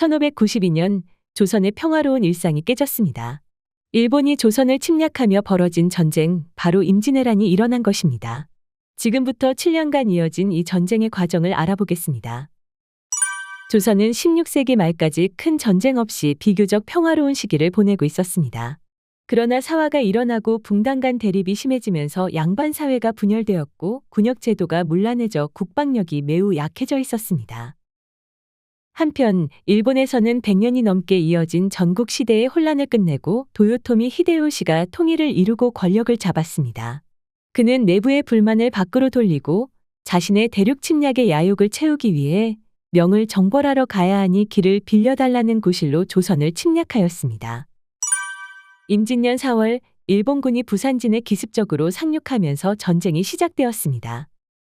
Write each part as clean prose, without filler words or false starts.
1592년 조선의 평화로운 일상이 깨졌습니다. 일본이 조선을 침략하며 벌어진 전쟁, 바로 임진왜란이 일어난 것입니다. 지금부터 7년간 이어진 이 전쟁의 과정을 알아보겠습니다. 조선은 16세기 말까지 큰 전쟁 없이 비교적 평화로운 시기를 보내고 있었습니다. 그러나 사화가 일어나고 붕당 간 대립이 심해지면서 양반 사회가 분열되었고 군역 제도가 문란해져 국방력이 매우 약해져 있었습니다. 한편 일본에서는 100년이 넘게 이어진 전국 시대의 혼란을 끝내고 도요토미 히데요시가 통일을 이루고 권력을 잡았습니다. 그는 내부의 불만을 밖으로 돌리고 자신의 대륙 침략의 야욕을 채우기 위해 명을 정벌하러 가야 하니 길을 빌려달라는 구실로 조선을 침략하였습니다. 임진년 4월 일본군이 부산진을 기습적으로 상륙하면서 전쟁이 시작되었습니다.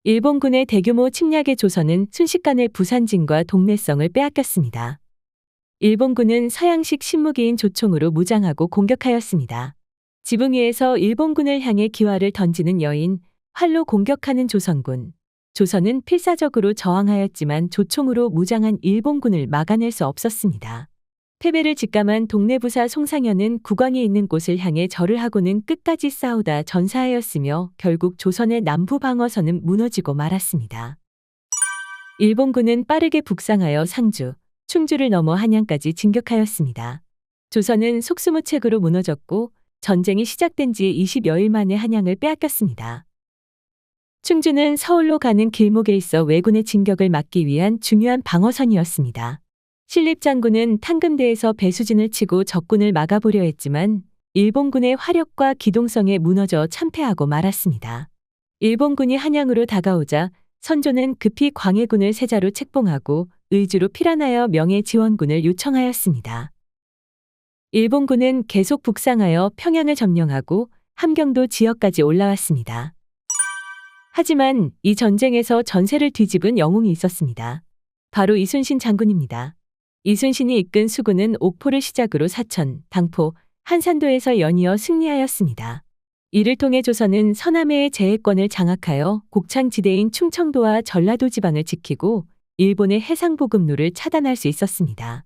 일본군의 대규모 침략에 조선은 순식간에 부산진과 동래성을 빼앗겼습니다. 일본군은 서양식 신무기인 조총으로 무장하고 공격하였습니다. 지붕 위에서 일본군을 향해 기와를 던지는 여인, 활로 공격하는 조선군. 조선은 필사적으로 저항하였지만 조총으로 무장한 일본군을 막아낼 수 없었습니다. 패배를 직감한 동래부사 송상현은 국왕이 있는 곳을 향해 절을 하고는 끝까지 싸우다 전사하였으며 결국 조선의 남부 방어선은 무너지고 말았습니다. 일본군은 빠르게 북상하여 상주, 충주를 넘어 한양까지 진격하였습니다. 조선은 속수무책으로 무너졌고 전쟁이 시작된 지 20여일 만에 한양을 빼앗겼습니다. 충주는 서울로 가는 길목에 있어 왜군의 진격을 막기 위한 중요한 방어선이었습니다. 신립장군은 탄금대에서 배수진을 치고 적군을 막아보려 했지만 일본군의 화력과 기동성에 무너져 참패하고 말았습니다. 일본군이 한양으로 다가오자 선조는 급히 광해군을 세자로 책봉하고 의주로 피란하여 명예지원군을 요청하였습니다. 일본군은 계속 북상하여 평양을 점령하고 함경도 지역까지 올라왔습니다. 하지만 이 전쟁에서 전세를 뒤집은 영웅이 있었습니다. 바로 이순신 장군입니다. 이순신이 이끈 수군은 옥포를 시작으로 사천, 당포, 한산도에서 연이어 승리하였습니다. 이를 통해 조선은 서남해의 제해권을 장악하여 곡창지대인 충청도와 전라도 지방을 지키고 일본의 해상보급로를 차단할 수 있었습니다.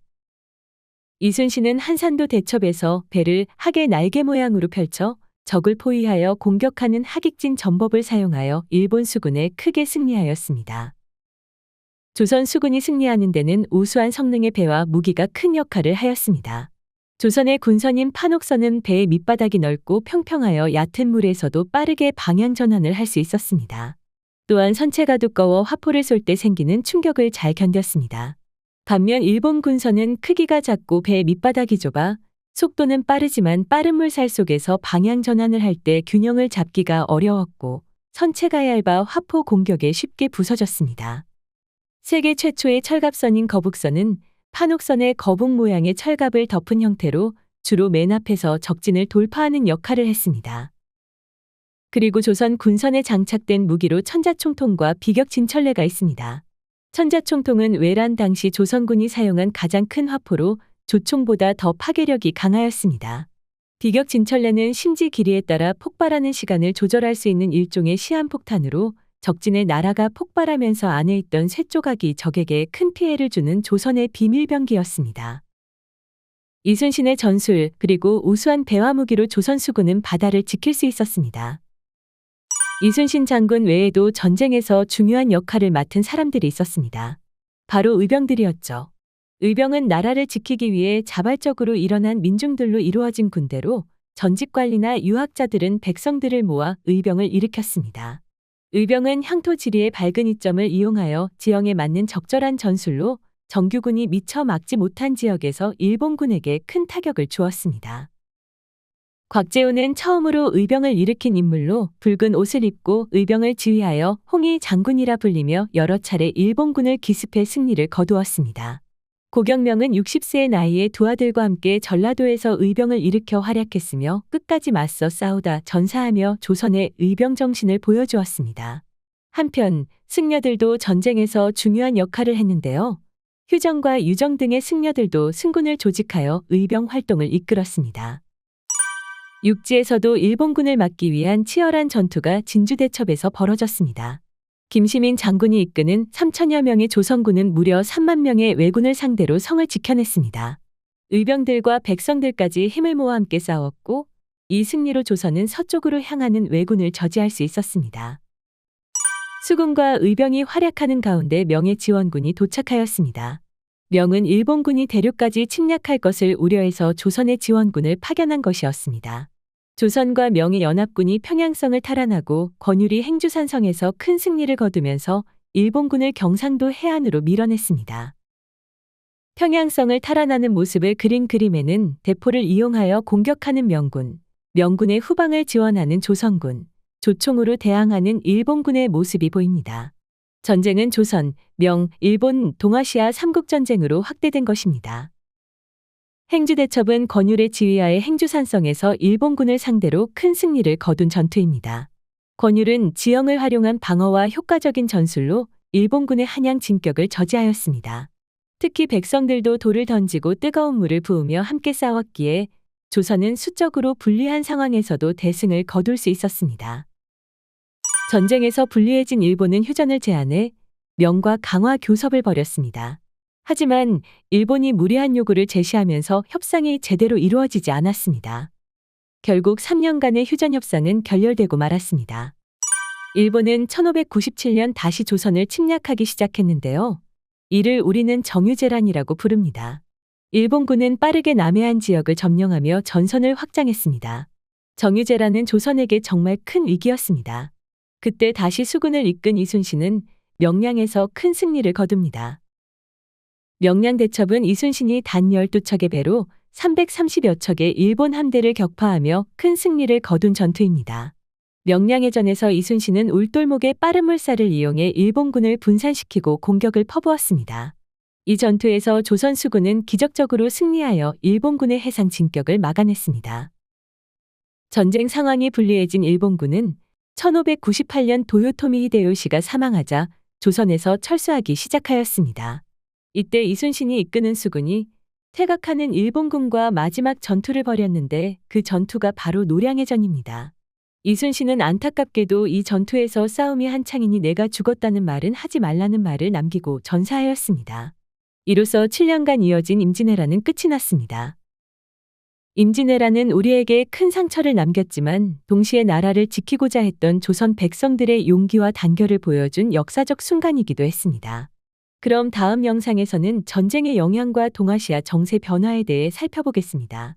이순신은 한산도 대첩에서 배를 학의 날개 모양으로 펼쳐 적을 포위하여 공격하는 하객진 전법을 사용하여 일본 수군에 크게 승리하였습니다. 조선 수군이 승리하는 데는 우수한 성능의 배와 무기가 큰 역할을 하였습니다. 조선의 군선인 판옥선은 배의 밑바닥이 넓고 평평하여 얕은 물에서도 빠르게 방향 전환을 할 수 있었습니다. 또한 선체가 두꺼워 화포를 쏠 때 생기는 충격을 잘 견뎠습니다. 반면 일본 군선은 크기가 작고 배의 밑바닥이 좁아 속도는 빠르지만 빠른 물살 속에서 방향 전환을 할 때 균형을 잡기가 어려웠고 선체가 얇아 화포 공격에 쉽게 부서졌습니다. 세계 최초의 철갑선인 거북선은 판옥선의 거북 모양의 철갑을 덮은 형태로 주로 맨 앞에서 적진을 돌파하는 역할을 했습니다. 그리고 조선 군선에 장착된 무기로 천자총통과 비격진철레가 있습니다. 천자총통은 외란 당시 조선군이 사용한 가장 큰 화포로 조총보다 더 파괴력이 강하였습니다. 비격진철레는 심지 길이에 따라 폭발하는 시간을 조절할 수 있는 일종의 시한폭탄으로 적진에 날아가 폭발하면서 안에 있던 쇠조각이 적에게 큰 피해를 주는 조선의 비밀병기였습니다. 이순신의 전술 그리고 우수한 배와 무기로 조선 수군은 바다를 지킬 수 있었습니다. 이순신 장군 외에도 전쟁에서 중요한 역할을 맡은 사람들이 있었습니다. 바로 의병들이었죠. 의병은 나라를 지키기 위해 자발적으로 일어난 민중들로 이루어진 군대로 전직관리나 유학자들은 백성들을 모아 의병을 일으켰습니다. 의병은 향토 지리의 밝은 이점을 이용하여 지형에 맞는 적절한 전술로 정규군이 미처 막지 못한 지역에서 일본군에게 큰 타격을 주었습니다. 곽재우는 처음으로 의병을 일으킨 인물로 붉은 옷을 입고 의병을 지휘하여 홍의 장군이라 불리며 여러 차례 일본군을 기습해 승리를 거두었습니다. 고경명은 60세의 나이에 두 아들과 함께 전라도에서 의병을 일으켜 활약했으며 끝까지 맞서 싸우다 전사하며 조선의 의병 정신을 보여주었습니다. 한편 승려들도 전쟁에서 중요한 역할을 했는데요. 휴정과 유정 등의 승려들도 승군을 조직하여 의병 활동을 이끌었습니다. 육지에서도 일본군을 막기 위한 치열한 전투가 진주대첩에서 벌어졌습니다. 김시민 장군이 이끄는 3천여 명의 조선군은 무려 3만 명의 왜군을 상대로 성을 지켜냈습니다. 의병들과 백성들까지 힘을 모아 함께 싸웠고 이 승리로 조선은 서쪽으로 향하는 왜군을 저지할 수 있었습니다. 수군과 의병이 활약하는 가운데 명의 지원군이 도착하였습니다. 명은 일본군이 대륙까지 침략할 것을 우려해서 조선의 지원군을 파견한 것이었습니다. 조선과 명의 연합군이 평양성을 탈환하고 권율이 행주산성에서 큰 승리를 거두면서 일본군을 경상도 해안으로 밀어냈습니다. 평양성을 탈환하는 모습을 그린 그림에는 대포를 이용하여 공격하는 명군, 명군의 후방을 지원하는 조선군, 조총으로 대항하는 일본군의 모습이 보입니다. 전쟁은 조선, 명, 일본, 동아시아 삼국전쟁으로 확대된 것입니다. 행주대첩은 권율의 지휘하에 행주산성에서 일본군을 상대로 큰 승리를 거둔 전투입니다. 권율은 지형을 활용한 방어와 효과적인 전술로 일본군의 한양 진격을 저지하였습니다. 특히 백성들도 돌을 던지고 뜨거운 물을 부으며 함께 싸웠기에 조선은 수적으로 불리한 상황에서도 대승을 거둘 수 있었습니다. 전쟁에서 불리해진 일본은 휴전을 제안해 명과 강화 교섭을 벌였습니다. 하지만 일본이 무리한 요구를 제시하면서 협상이 제대로 이루어지지 않았습니다. 결국 3년간의 휴전 협상은 결렬되고 말았습니다. 일본은 1597년 다시 조선을 침략하기 시작했는데요. 이를 우리는 정유재란이라고 부릅니다. 일본군은 빠르게 남해안 지역을 점령하며 전선을 확장했습니다. 정유재란은 조선에게 정말 큰 위기였습니다. 그때 다시 수군을 이끈 이순신은 명량에서 큰 승리를 거둡니다. 명량대첩은 이순신이 단 12척의 배로 330여 척의 일본 함대를 격파하며 큰 승리를 거둔 전투입니다. 명량해전에서 이순신은 울돌목의 빠른 물살을 이용해 일본군을 분산시키고 공격을 퍼부었습니다. 이 전투에서 조선 수군은 기적적으로 승리하여 일본군의 해상 진격을 막아냈습니다. 전쟁 상황이 불리해진 일본군은 1598년 도요토미 히데요시가 사망하자 조선에서 철수하기 시작하였습니다. 이때 이순신이 이끄는 수군이 퇴각하는 일본군과 마지막 전투를 벌였는데 그 전투가 바로 노량해전입니다. 이순신은 안타깝게도 이 전투에서 싸움이 한창이니 내가 죽었다는 말은 하지 말라는 말을 남기고 전사하였습니다. 이로써 7년간 이어진 임진왜란은 끝이 났습니다. 임진왜란은 우리에게 큰 상처를 남겼지만 동시에 나라를 지키고자 했던 조선 백성들의 용기와 단결을 보여준 역사적 순간이기도 했습니다. 그럼 다음 영상에서는 전쟁의 영향과 동아시아 정세 변화에 대해 살펴보겠습니다.